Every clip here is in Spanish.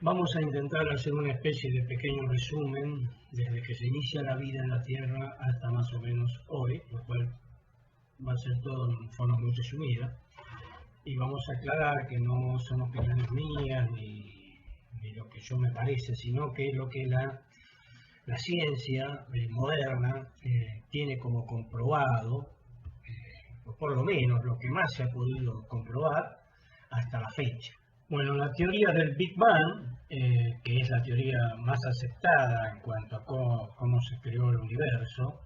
Vamos a intentar hacer una especie de pequeño resumen desde que se inicia la vida en la Tierra hasta más o menos hoy, lo cual va a ser todo en forma muy resumida. Y vamos a aclarar que no son opiniones mías ni lo que yo me parece, sino que lo que la ciencia moderna tiene como comprobado, o por lo menos lo que más se ha podido comprobar hasta la fecha. Bueno, la teoría del Big Bang, que es la teoría más aceptada en cuanto a cómo se creó el universo,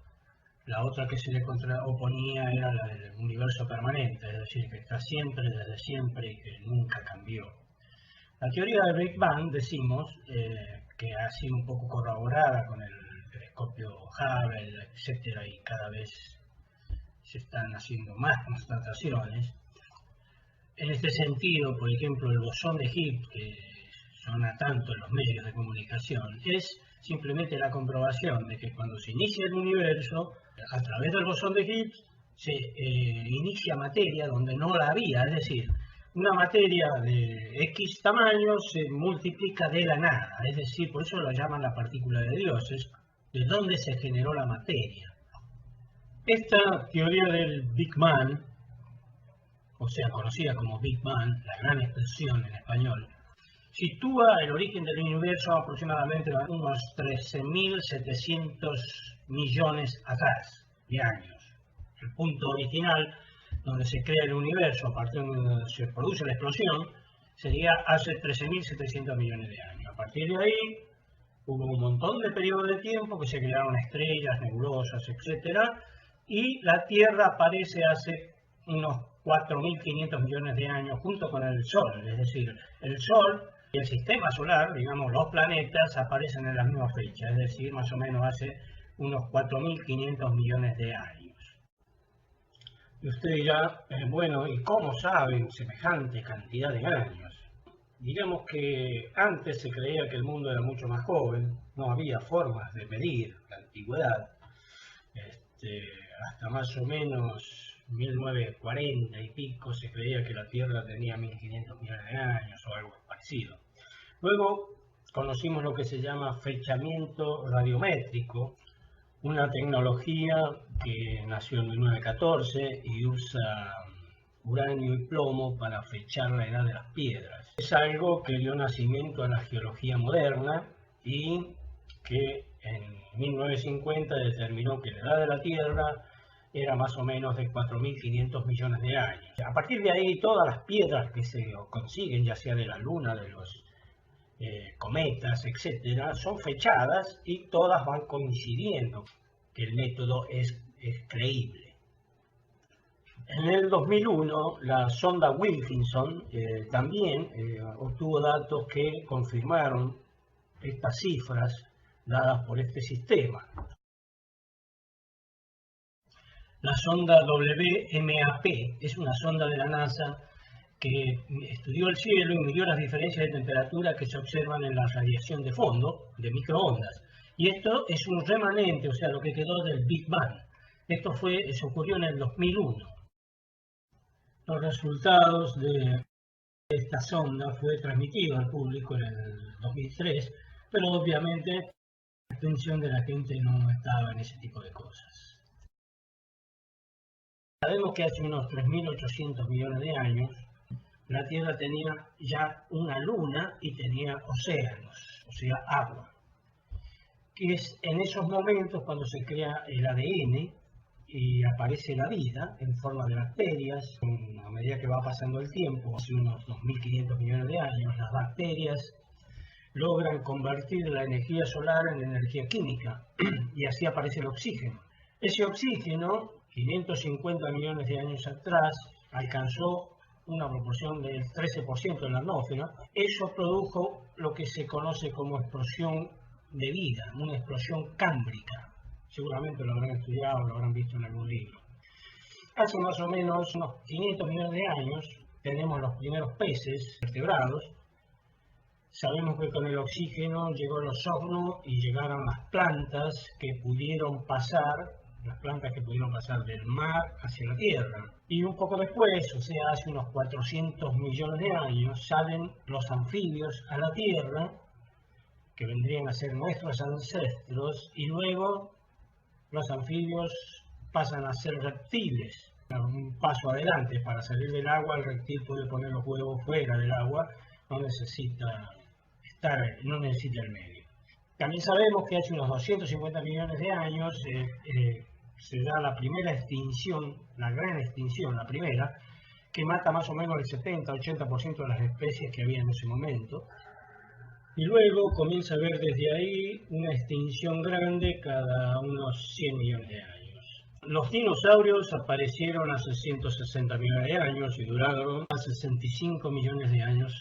la otra que se le oponía era la del universo permanente, es decir, que está siempre, desde siempre y que nunca cambió. La teoría del Big Bang, decimos, que ha sido un poco corroborada con el telescopio Hubble, etcétera, y cada vez se están haciendo más constataciones. En este sentido, por ejemplo, el bosón de Higgs, que suena tanto en los medios de comunicación, es simplemente la comprobación de que cuando se inicia el universo, a través del bosón de Higgs, se inicia materia donde no la había, es decir, una materia de X tamaño se multiplica de la nada, es decir, por eso lo llaman la partícula de Dios, es de dónde se generó la materia. Esta teoría del Big Bang, o sea, conocida como Big Bang, la gran explosión en español, sitúa el origen del universo aproximadamente a unos 13.700 millones atrás de años. El punto original donde se crea el universo, a partir de donde se produce la explosión, sería hace 13.700 millones de años. A partir de ahí hubo un montón de periodos de tiempo que se crearon estrellas, nebulosas, etc. Y la Tierra aparece hace unos 4.500 millones de años junto con el Sol. Es decir, el Sol y el sistema solar, digamos, los planetas, aparecen en la misma fecha. Es decir, más o menos hace unos 4.500 millones de años. Y usted dirá, bueno, ¿y cómo saben semejante cantidad de años? Digamos que antes se creía que el mundo era mucho más joven, no había formas de medir la antigüedad. Hasta más o menos 1940 y pico se creía que la Tierra tenía 1.500 millones de años o algo parecido. Luego conocimos lo que se llama fechamiento radiométrico, una tecnología que nació en 1914 y usa uranio y plomo para fechar la edad de las piedras. Es algo que dio nacimiento a la geología moderna y que en 1950 determinó que la edad de la Tierra era más o menos de 4.500 millones de años. A partir de ahí, todas las piedras que se consiguen, ya sea de la Luna, de los cometas, etcétera, son fechadas y todas van coincidiendo, que el método es creíble. En el 2001, la sonda Wilkinson también obtuvo datos que confirmaron estas cifras dadas por este sistema. La sonda WMAP es una sonda de la NASA que estudió el cielo y midió las diferencias de temperatura que se observan en la radiación de fondo de microondas. Y esto es un remanente, o sea, lo que quedó del Big Bang. Esto se ocurrió en el 2001. Los resultados de esta sonda fue transmitido al público en el 2003, pero obviamente la atención de la gente no estaba en ese tipo de cosas. Sabemos que hace unos 3.800 millones de años la Tierra tenía ya una luna y tenía océanos, o sea, agua. Que es en esos momentos cuando se crea el ADN y aparece la vida en forma de bacterias. A medida que va pasando el tiempo, hace unos 2.500 millones de años, las bacterias logran convertir la energía solar en energía química y así aparece el oxígeno. Ese oxígeno, 550 millones de años atrás, alcanzó una proporción del 13% en la atmósfera. Eso produjo lo que se conoce como explosión de vida, una explosión cámbrica. Seguramente lo habrán estudiado, lo habrán visto en algún libro. Hace más o menos unos 500 millones de años tenemos los primeros peces vertebrados. Sabemos que con el oxígeno llegó el ozono y llegaron las plantas que pudieron pasar las plantas que pudieron pasar del mar hacia la tierra. Y un poco después, o sea, hace unos 400 millones de años, salen los anfibios a la tierra, que vendrían a ser nuestros ancestros, y luego los anfibios pasan a ser reptiles. Un paso adelante, para salir del agua, el reptil puede poner los huevos fuera del agua, no necesita no necesita el medio. También sabemos que hace unos 250 millones de años se da la primera extinción, la gran extinción, la primera, que mata más o menos el 70-80% de las especies que había en ese momento. Y luego comienza a haber desde ahí una extinción grande cada unos 100 millones de años. Los dinosaurios aparecieron hace 160 millones de años y duraron 65 millones de años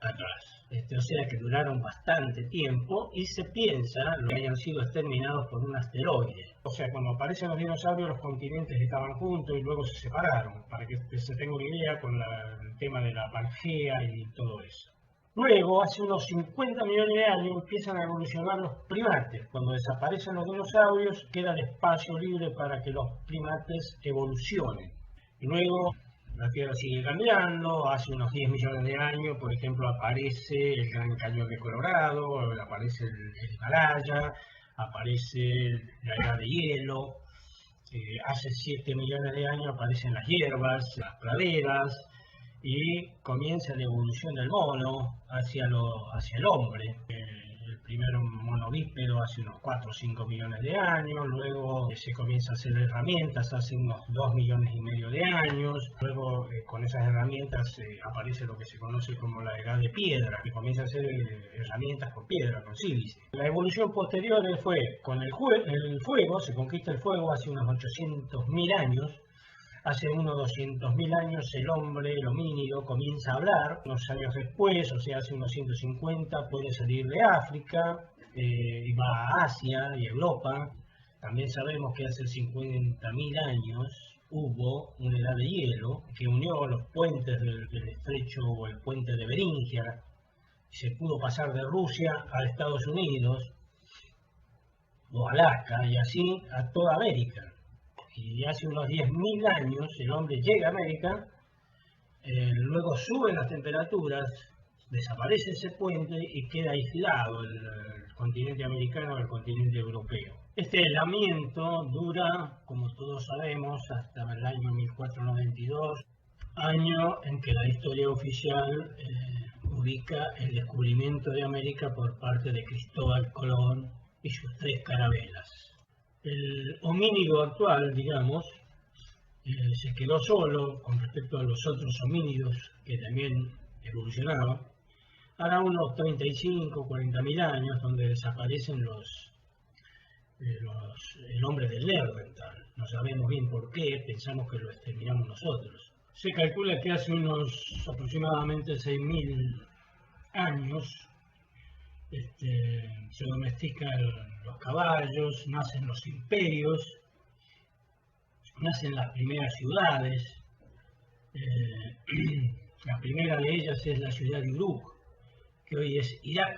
atrás. O sea que duraron bastante tiempo y se piensa que hayan sido exterminados por un asteroide. O sea, cuando aparecen los dinosaurios, los continentes estaban juntos y luego se separaron, para que se tenga una idea con el tema de la Pangea y todo eso. Luego, hace unos 50 millones de años, empiezan a evolucionar los primates. Cuando desaparecen los dinosaurios, queda el espacio libre para que los primates evolucionen. Y luego la Tierra sigue cambiando. Hace unos 10 millones de años, por ejemplo, aparece el Gran Cañón de Colorado, aparece el Himalaya, aparece la Edad de Hielo. Hace 7 millones de años aparecen las hierbas, las praderas, y comienza la evolución del mono hacia el hombre. El primer mono bípedo hace unos 4 o 5 millones de años, luego se comienza a hacer herramientas hace unos 2 millones y medio de años, luego con esas herramientas aparece lo que se conoce como la edad de piedra, que comienza a hacer herramientas con piedra, con sílice. La evolución posterior fue con el fuego, se conquista el fuego hace unos 800.000 años. Hace unos 200.000 años el hombre, el homínido, comienza a hablar. Unos años después, o sea, hace unos 150, puede salir de África y va a Asia y Europa. También sabemos que hace 50.000 años hubo una edad de hielo que unió los puentes del estrecho o el puente de Beringia. Se pudo pasar de Rusia a Estados Unidos o Alaska y así a toda América. Y hace unos 10.000 años el hombre llega a América, luego suben las temperaturas, desaparece ese puente y queda aislado el continente americano del continente europeo. Este aislamiento dura, como todos sabemos, hasta el año 1492, año en que la historia oficial ubica el descubrimiento de América por parte de Cristóbal Colón y sus 3 carabelas. El homínido actual, digamos, se quedó solo con respecto a los otros homínidos que también evolucionaban. Hará unos 35, 40.000 años donde desaparecen el hombre del Neandertal. No sabemos bien por qué, pensamos que lo exterminamos nosotros. Se calcula que hace unos aproximadamente 6.000 años se domestican los caballos, nacen los imperios, nacen las primeras ciudades. La primera de ellas es la ciudad de Uruk, que hoy es Irak,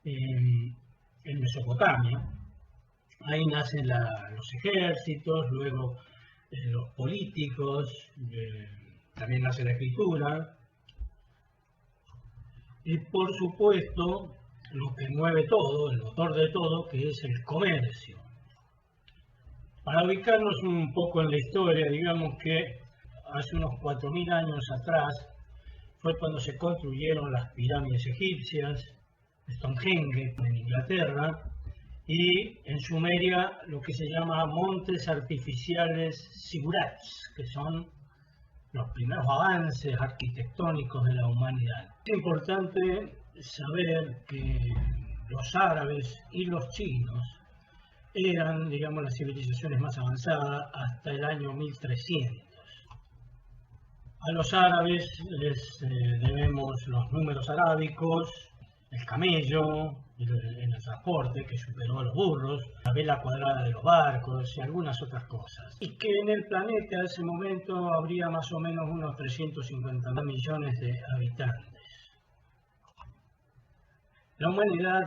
en Mesopotamia. Ahí nacen los ejércitos, luego los políticos, también nace la escritura. Y por supuesto, lo que mueve todo, el motor de todo, que es el comercio. Para ubicarnos un poco en la historia, digamos que hace unos 4.000 años atrás fue cuando se construyeron las pirámides egipcias, Stonehenge en Inglaterra, y en Sumeria lo que se llama montes artificiales Sigurats, que son los primeros avances arquitectónicos de la humanidad. Es importante saber que los árabes y los chinos eran, digamos, las civilizaciones más avanzadas hasta el año 1300. A los árabes les debemos los números arábicos, el camello, el transporte que superó a los burros, la vela cuadrada de los barcos y algunas otras cosas. Y que en el planeta en ese momento habría más o menos unos 350 millones de habitantes. La humanidad,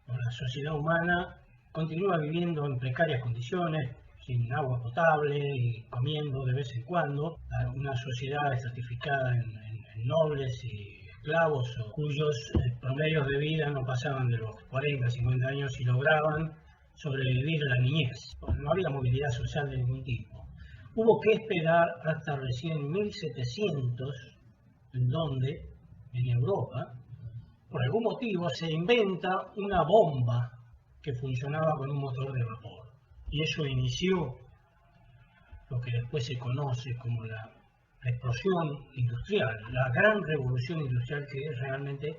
o la sociedad humana, continúa viviendo en precarias condiciones, sin agua potable y comiendo de vez en cuando. Una sociedad estratificada en nobles y esclavos, cuyos promedios de vida no pasaban de los 40, 50 años y lograban sobrevivir la niñez. No había movilidad social de ningún tipo. Hubo que esperar hasta recién 1700, en donde, en Europa, por algún motivo se inventa una bomba que funcionaba con un motor de vapor. Y eso inició lo que después se conoce como la explosión industrial, la gran revolución industrial que realmente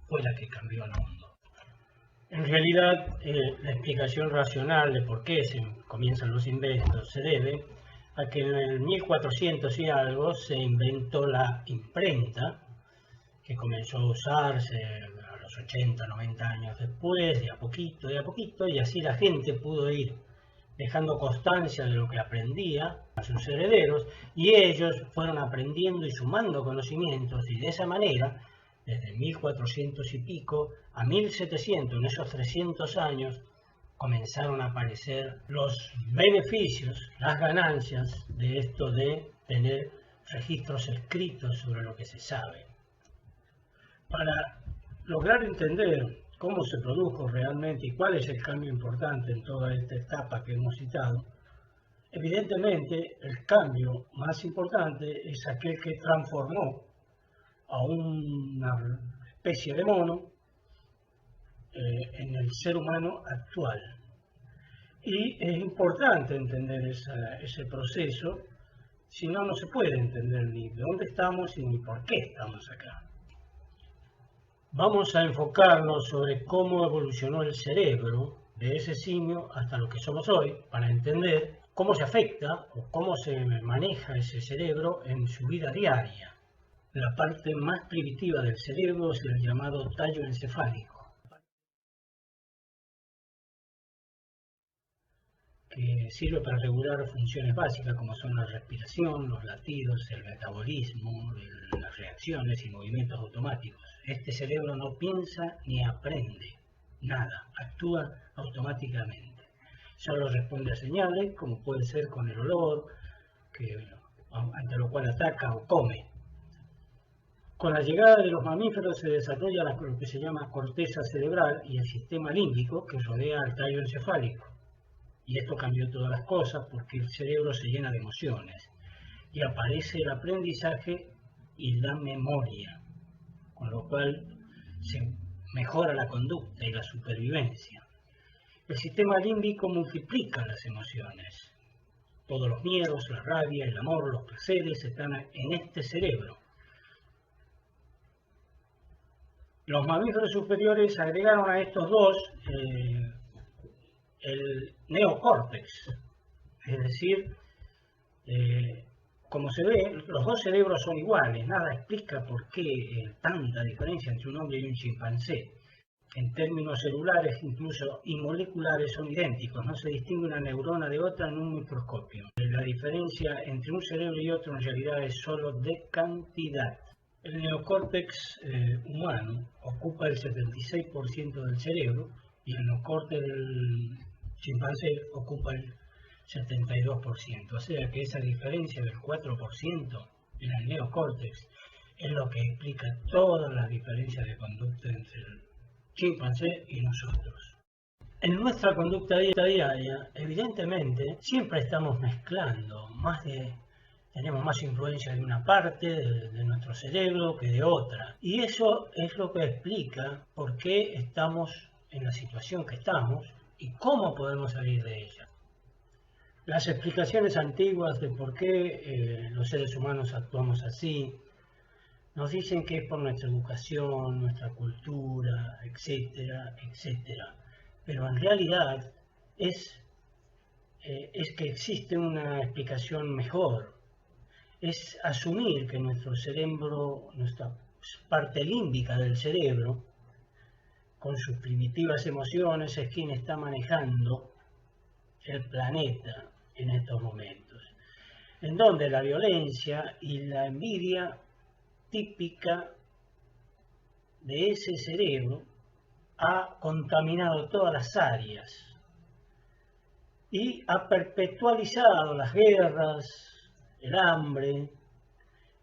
fue la que cambió el mundo. En realidad, la explicación racional de por qué se comienzan los inventos se debe a que en el 1400 y algo se inventó la imprenta, que comenzó a usarse a los 80, 90 años después, de a poquito, y así la gente pudo ir dejando constancia de lo que aprendía a sus herederos, y ellos fueron aprendiendo y sumando conocimientos, y de esa manera, desde 1400 y pico a 1700, en esos 300 años, comenzaron a aparecer los beneficios, las ganancias de esto de tener registros escritos sobre lo que se sabe. Para lograr entender cómo se produjo realmente y cuál es el cambio importante en toda esta etapa que hemos citado, evidentemente el cambio más importante es aquel que transformó a una especie de mono en el ser humano actual. Y es importante entender ese proceso, si no, no se puede entender ni de dónde estamos ni por qué estamos acá. Vamos a enfocarnos sobre cómo evolucionó el cerebro de ese simio hasta lo que somos hoy, para entender cómo se afecta o cómo se maneja ese cerebro en su vida diaria. La parte más primitiva del cerebro es el llamado tallo encefálico, que sirve para regular funciones básicas como son la respiración, los latidos, el metabolismo, las reacciones y movimientos automáticos. Este cerebro no piensa ni aprende nada, actúa automáticamente. Solo responde a señales, como puede ser con el olor, ante lo cual ataca o come. Con la llegada de los mamíferos se desarrolla lo que se llama corteza cerebral y el sistema límbico que rodea al tallo encefálico. Y esto cambió todas las cosas porque el cerebro se llena de emociones y aparece el aprendizaje y la memoria, con lo cual se mejora la conducta y la supervivencia. El sistema límbico multiplica las emociones. Todos los miedos, la rabia, el amor, los placeres están en este cerebro. Los mamíferos superiores agregaron a estos dos el neocórtex, es decir, como se ve, los dos cerebros son iguales, nada explica por qué tanta diferencia entre un hombre y un chimpancé. En términos celulares, incluso y moleculares, son idénticos, no se distingue una neurona de otra en un microscopio. La diferencia entre un cerebro y otro en realidad es solo de cantidad. El neocórtex humano ocupa el 76% del cerebro y el neocórtex del chimpancé ocupa el 72%. O sea que esa diferencia del 4% en el neocórtex es lo que explica todas las diferencias de conducta entre el chimpancé y nosotros. En nuestra conducta diaria, evidentemente, siempre estamos mezclando, tenemos más influencia de una parte de nuestro cerebro que de otra. Y eso es lo que explica por qué estamos en la situación que estamos y cómo podemos salir de ella. Las explicaciones antiguas de por qué los seres humanos actuamos así nos dicen que es por nuestra educación, nuestra cultura, etcétera, etcétera. Pero en realidad es que existe una explicación mejor. Es asumir que nuestro cerebro, nuestra parte límbica del cerebro, con sus primitivas emociones, es quien está manejando el planeta en estos momentos, en donde la violencia y la envidia típica de ese cerebro ha contaminado todas las áreas y ha perpetualizado las guerras, el hambre,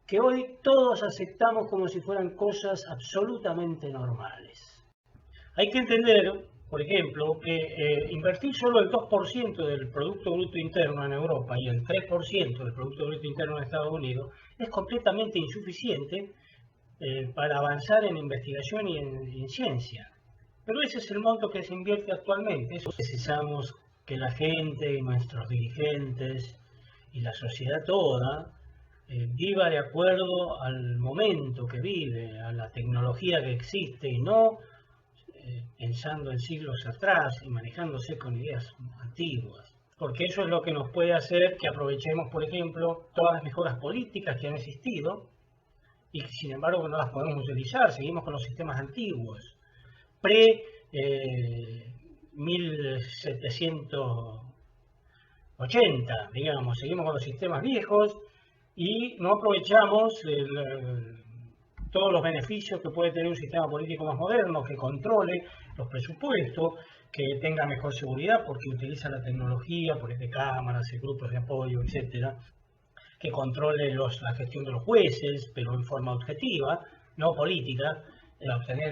que hoy todos aceptamos como si fueran cosas absolutamente normales. Hay que entender, por ejemplo, que invertir solo el 2% del Producto Bruto Interno en Europa y el 3% del Producto Bruto Interno en Estados Unidos es completamente insuficiente para avanzar en investigación y en ciencia. Pero ese es el monto que se invierte actualmente. Eso necesitamos que la gente y nuestros dirigentes y la sociedad toda viva de acuerdo al momento que vive, a la tecnología que existe y no pensando en siglos atrás y manejándose con ideas antiguas. Porque eso es lo que nos puede hacer que aprovechemos, por ejemplo, todas las mejoras políticas que han existido y que sin embargo no las podemos utilizar, seguimos con los sistemas antiguos. Pre-1780, digamos, seguimos con los sistemas viejos y no aprovechamos todos los beneficios que puede tener un sistema político más moderno, que controle los presupuestos, que tenga mejor seguridad porque utiliza la tecnología, por ejemplo, cámaras, grupos de apoyo, etcétera, que controle la gestión de los jueces, pero en forma objetiva, no política,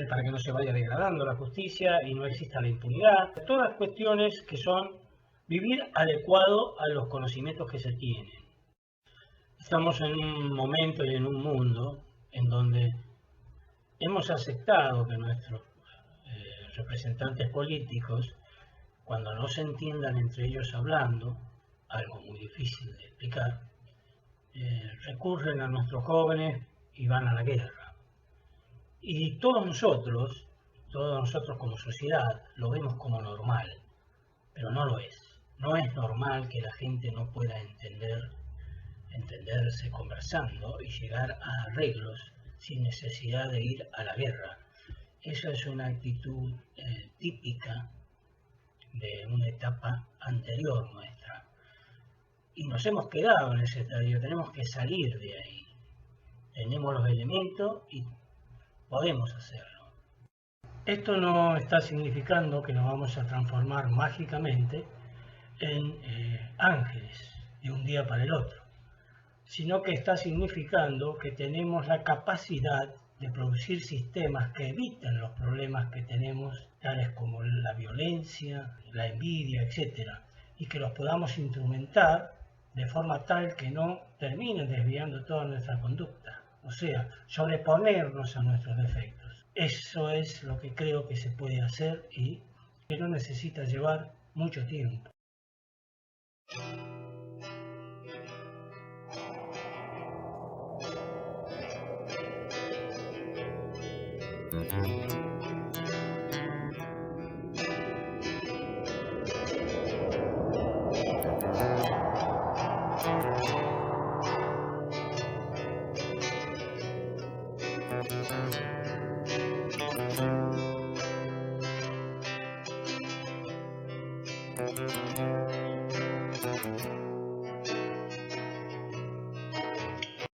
para que no se vaya degradando la justicia y no exista la impunidad. Todas cuestiones que son vivir adecuado a los conocimientos que se tienen. Estamos en un momento y en un mundo en donde hemos aceptado que nuestros representantes políticos, cuando no se entiendan entre ellos hablando, algo muy difícil de explicar, recurren a nuestros jóvenes y van a la guerra. Y todos nosotros como sociedad, lo vemos como normal, pero no lo es. No es normal que la gente no pueda entenderse conversando y llegar a arreglos sin necesidad de ir a la guerra. Esa es una actitud típica de una etapa anterior nuestra. Y nos hemos quedado en ese estadio, tenemos que salir de ahí. Tenemos los elementos y podemos hacerlo. Esto no está significando que nos vamos a transformar mágicamente en ángeles de un día para el otro, sino que está significando que tenemos la capacidad de producir sistemas que eviten los problemas que tenemos, tales como la violencia, la envidia, etc., y que los podamos instrumentar de forma tal que no terminen desviando toda nuestra conducta, o sea, sobreponernos a nuestros defectos. Eso es lo que creo que se puede hacer y que no necesita llevar mucho tiempo.